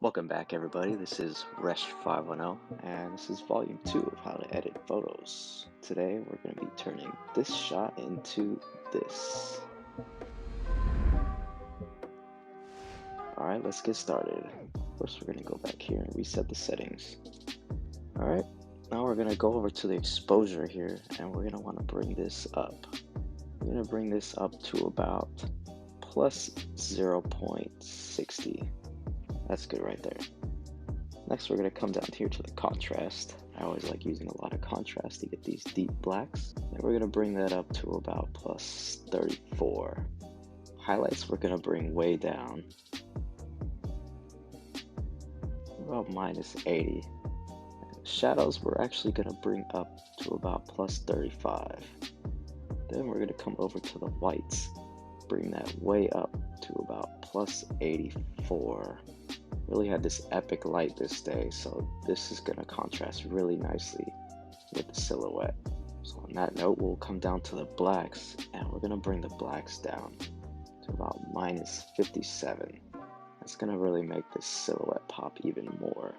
Welcome back, everybody. This is Resh510, and this is volume 2 of how to edit photos. Today, we're going to be turning this shot into this. Alright, let's get started. First, we're going to go back here and reset the settings. Alright, now we're going to go over to the exposure here, and we're going to want to bring this up. We're going to bring this up to about plus 0.60. That's good right there. Next, we're going to come down here to the contrast. I always like using a lot of contrast to get these deep blacks. And we're going to bring that up to about plus 34. Highlights, we're going to bring way down. About minus 80. And shadows, we're actually going to bring up to about plus 35. Then we're going to come over to the whites. Bring that way up to about plus 84. Really had this epic light this day, so this is going to contrast really nicely with the silhouette. So on that note, we'll come down to the blacks, and we're going to bring the blacks down to about minus 57. That's going to really make this silhouette pop even more.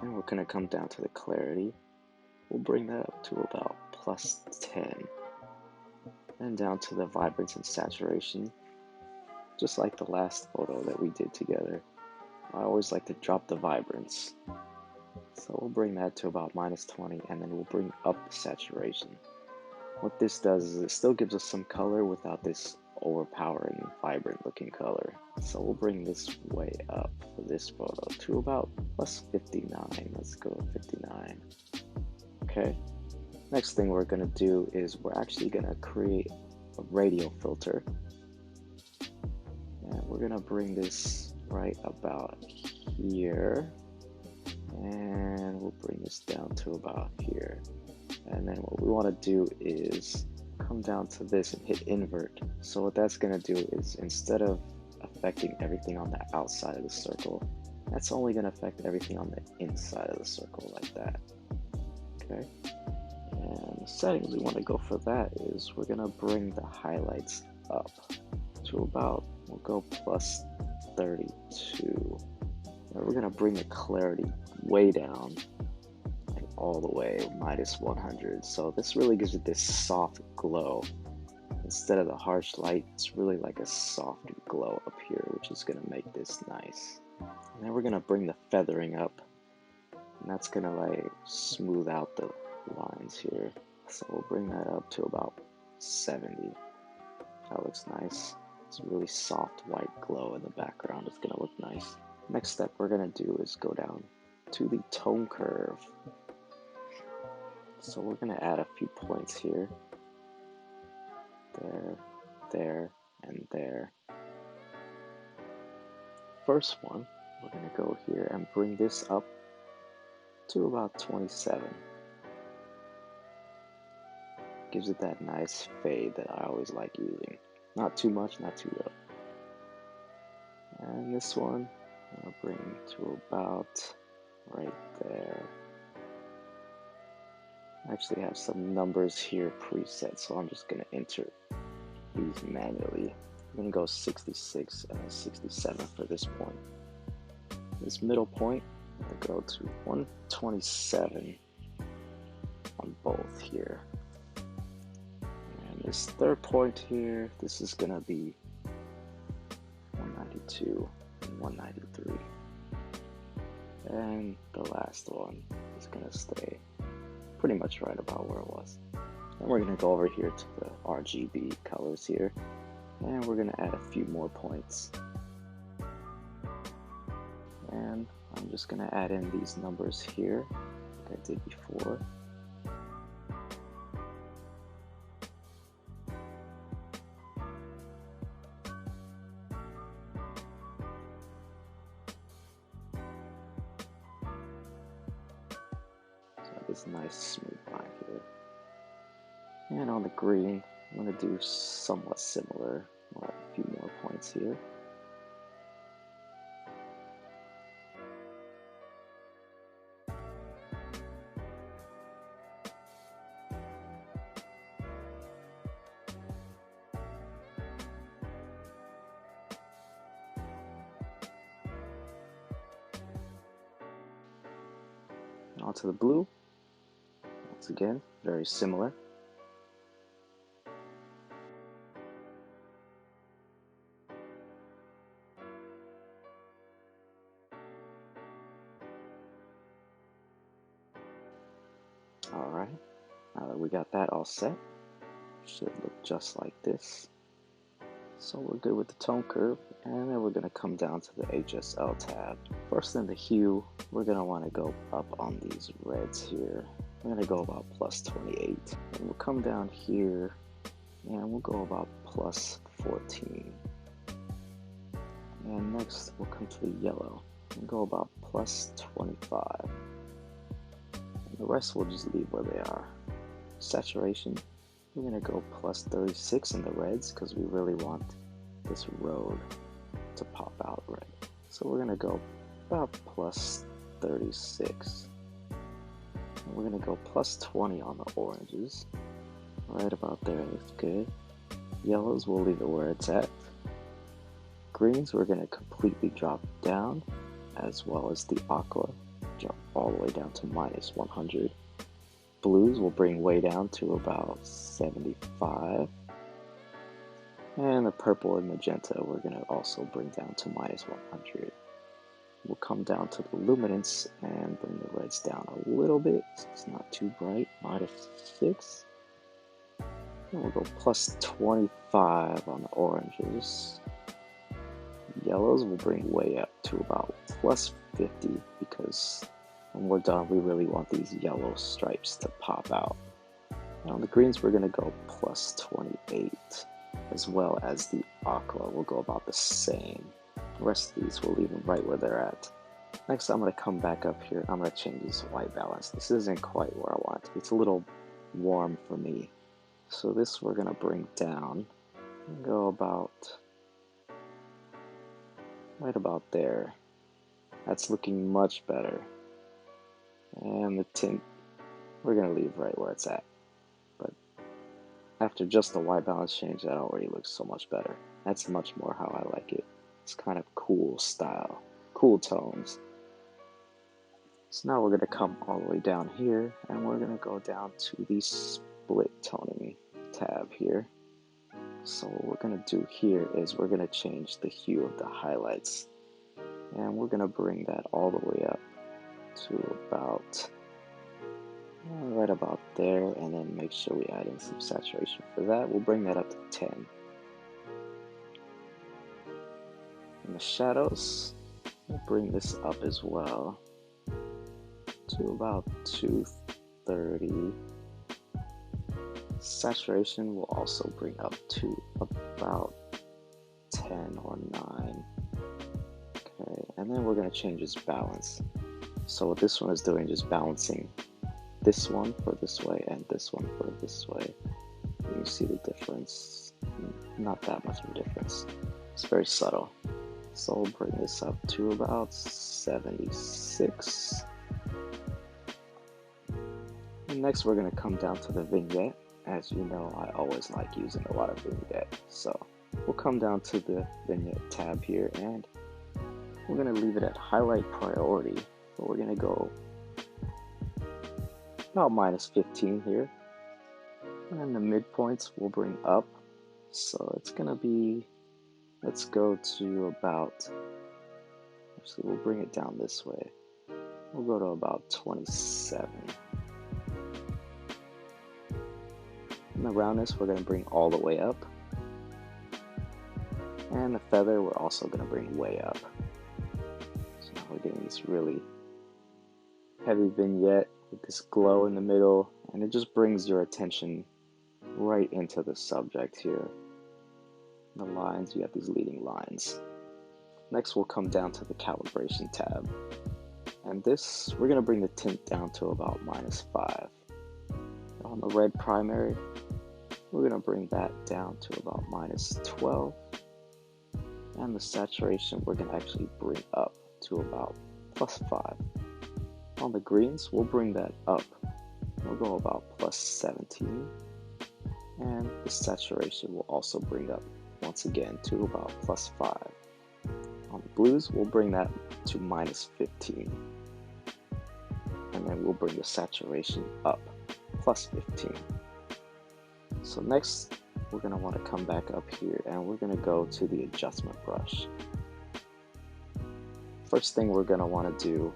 And we're going to come down to the clarity. We'll bring that up to about plus 10. And down to the vibrance and saturation, just like the last photo that we did together. I always like to drop the vibrance. So we'll bring that to about minus 20, and then we'll bring up the saturation. What this does is it still gives us some color without this overpowering, vibrant looking color. So we'll bring this way up for this photo to about plus 59. Let's go with 59. Okay. Next thing we're going to do is we're actually going to create a radial filter. And we're going to bring this right about here, and we'll bring this down to about here. And then what we want to do is come down to this and hit invert. So what that's going to do is, instead of affecting everything on the outside of the circle, that's only going to affect everything on the inside of the circle, like that. Okay. And the settings we want to go for that is we're going to bring the highlights up to about, we'll go plus 32. And we're going to bring the clarity way down, like all the way, minus 100. So this really gives it this soft glow. Instead of the harsh light, it's really like a soft glow up here, which is going to make this nice. And then we're going to bring the feathering up, and that's going to like smooth out the lines here. So we'll bring that up to about 70. That looks nice. It's a really soft white glow in the background. It's going to look nice. Next step we're going to do is go down to the tone curve. So we're going to add a few points here. There, there, and there. First one, we're going to go here and bring this up to about 27. Gives it that nice fade that I always like using. Not too much, not too low. And this one, I'll bring to about right there. I actually have some numbers here preset, so I'm just going to enter these manually. I'm going to go 66 and 67 for this point. This middle point, I'm going to go to 127 on both here. This third point here, this is going to be 192 and 193. And the last one is going to stay pretty much right about where it was. And we're going to go over here to the RGB colors here, and we're going to add a few more points. And I'm just going to add in these numbers here, like I did before. This nice smooth line here. And on the green, I'm going to do somewhat similar. We'll add a few more points here. And onto the blue. Once again, very similar. Alright, now that we got that all set, should look just like this. So we're good with the tone curve, and then we're going to come down to the HSL tab. First in the hue, we're going to want to go up on these reds here. We're going to go about plus 28. And we'll come down here, and we'll go about plus 14. And next, we'll come to the yellow, and go about plus 25. The rest we'll just leave where they are. Saturation, we're going to go plus 36 in the reds because we really want this road to pop out red. So we're going to go about plus 36. And we're going to go plus 20 on the oranges. Right about there looks good. Yellows, we'll leave it where it's at. Greens, we're going to completely drop down, as well as the aqua. Jump all the way down to minus 100. Blues will bring way down to about 75. And the purple and magenta we're going to also bring down to minus 100. We'll come down to the luminance and bring the reds down a little bit so it's not too bright, minus 6. And we'll go plus 25 on the oranges. Yellows will bring way up to about plus 50 because when we're done, we really want these yellow stripes to pop out. And on the greens, we're going to go plus 28, as well as the aqua will go about the same. The rest of these, we'll leave them right where they're at. Next, I'm going to come back up here. I'm going to change this white balance. This isn't quite where I want it to be. It's a little warm for me. So this we're going to bring down and go about right about there. That's looking much better. And the tint, we're going to leave right where it's at. But after just the white balance change, that already looks so much better. That's much more how I like it. It's kind of cool style, cool tones. So now we're going to come all the way down here, and we're going to go down to the split toning tab here. So what we're going to do here is we're going to change the hue of the highlights, and we're going to bring that all the way up to about right about there, and then make sure we add in some saturation for that. We'll bring that up to 10. And the shadows, we'll bring this up as well to about 230. Saturation will also bring up to about 10 or 9. Okay, and then we're going to change its balance. So what this one is doing, just balancing this one for this way and this one for this way. You see the difference? Not that much of a difference. It's very subtle. So we'll bring this up to about 76. And next we're going to come down to the vignette. As you know, I always like using a lot of vignette. So we'll come down to the vignette tab here, and we're going to leave it at highlight priority. But we're going to go about minus 15 here. And the midpoints we'll bring up. So it's going to be, let's go to about, actually we'll bring it down this way. We'll go to about 27. And the roundness we're going to bring all the way up. And the feather we're also going to bring way up. So now we're getting this really heavy vignette with this glow in the middle, and it just brings your attention right into the subject here. The lines, you have these leading lines. Next we'll come down to the calibration tab. And this, we're going to bring the tint down to about minus 5. On the red primary, we're going to bring that down to about minus 12. And the saturation we're going to actually bring up to about plus 5. On the greens, we'll bring that up. We'll go about plus 17. And the saturation will also bring up once again to about plus 5. On the blues, we'll bring that to minus 15. and then we'll bring the saturation up, plus 15. So next, we're going to want to come back up here, and we're going to go to the adjustment brush. First thing we're going to want to do,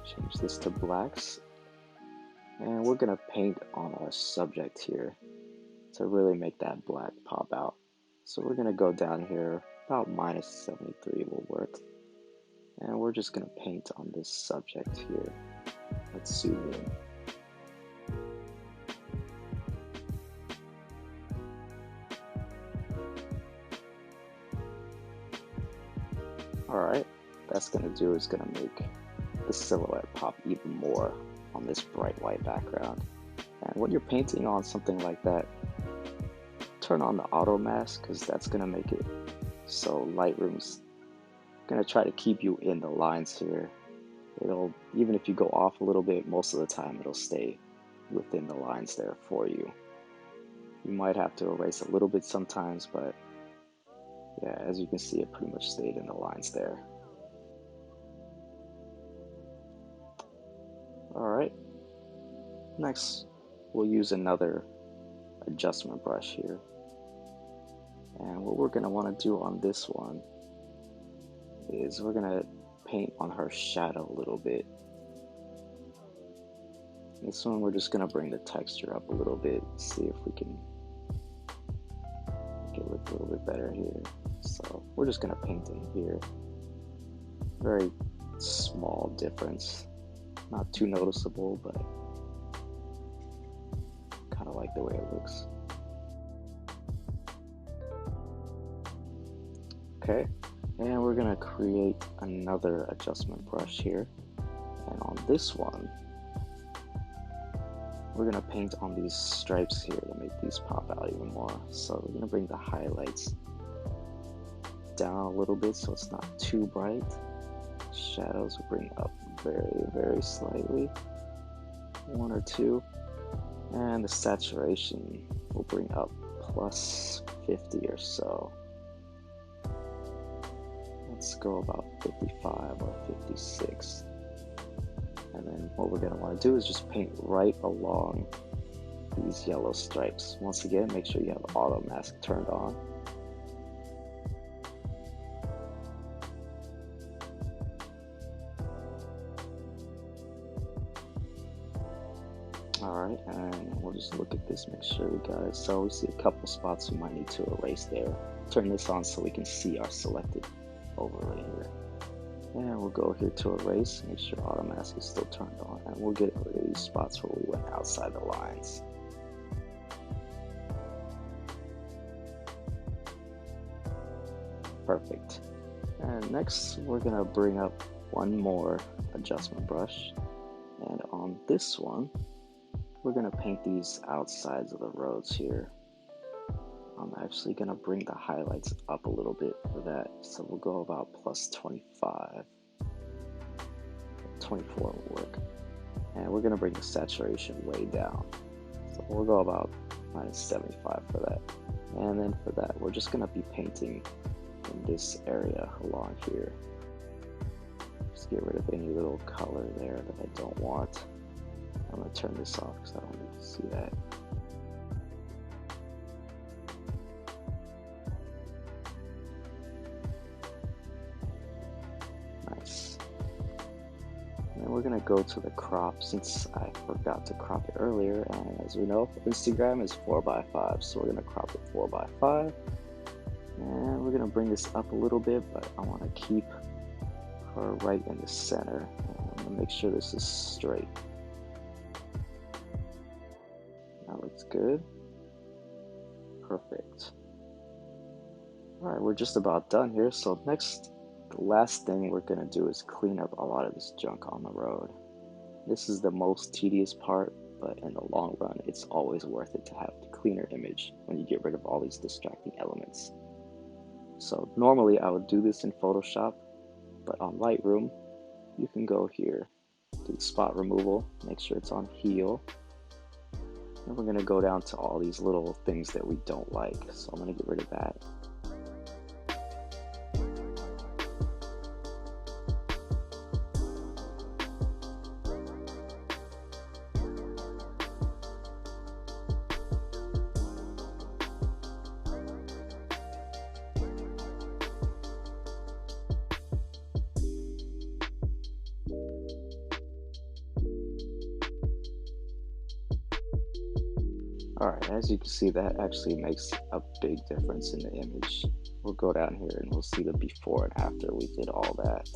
change this to blacks, and we're going to paint on our subject here to really make that black pop out. So we're going to go down here, about minus 73 will work, and we're just going to paint on this subject here. Let's zoom in. Alright, that's going to do is going to make the silhouette pop even more on this bright white background. And when you're painting on something like that, turn on the auto mask, because that's going to make it so Lightroom's going to try to keep you in the lines here. It'll, even if you go off a little bit, most of the time it'll stay within the lines there for you. You might have to erase a little bit sometimes, but yeah, as you can see, it pretty much stayed in the lines there. Alright, next we'll use another adjustment brush here. And what we're going to want to do on this one is we're going to paint on her shadow a little bit. This one we're just going to bring the texture up a little bit, see if we can make it look a little bit better here. So we're just going to paint in here. Very small difference, not too noticeable, but kind of like the way it looks. Okay, and we're going to create another adjustment brush here, and on this one we're going to paint on these stripes here to make these pop out even more. So we're going to bring the highlights down a little bit so it's not too bright. Shadows will bring up very slightly, 1 or 2, and the saturation will bring up plus 50 or so. Let's go about 55 or 56. And then what we're going to want to do is just paint right along these yellow stripes. Once again, make sure you have auto mask turned on. Alright, and we'll just look at this, make sure we got it. So we see a couple spots we might need to erase there. Turn this on so we can see our selected overlay here. And we'll go here to erase, make sure auto mask is still turned on, and we'll get rid of these spots where we went outside the lines. Perfect. And next we're going to bring up one more adjustment brush, and on this one we're going to paint these outsides of the roads here. I'm actually going to bring the highlights up a little bit for that, so we'll go about plus 25. 24 will work. And we're going to bring the saturation way down, so we'll go about minus 75 for that. And then for that, we're just going to be painting in this area along here. Just get rid of any little color there that I don't want. I'm going to turn this off because I don't need to see that. Nice. And then we're going to go to the crop, since I forgot to crop it earlier, and as we know, Instagram is 4:5, so we're going to crop it 4:5. And we're going to bring this up a little bit, but I want to keep her right in the center. I'm going to make sure this is straight. That looks good. Perfect. Alright, we're just about done here. So next, the last thing we're going to do is clean up a lot of this junk on the road. This is the most tedious part, but in the long run, it's always worth it to have the cleaner image when you get rid of all these distracting elements. So normally I would do this in Photoshop, but on Lightroom, you can go here, do the spot removal, make sure it's on heal. And we're going to go down to all these little things that we don't like. So I'm going to get rid of that. Alright, as you can see, that actually makes a big difference in the image. We'll go down here and we'll see the before and after we did all that.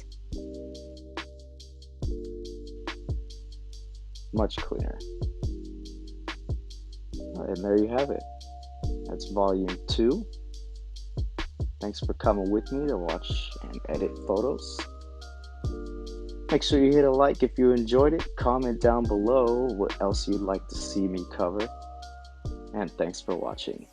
Much cleaner. Alright, and there you have it. That's volume 2. Thanks for coming with me to watch and edit photos. Make sure you hit a like if you enjoyed it. Comment down below what else you'd like to see me cover. And thanks for watching.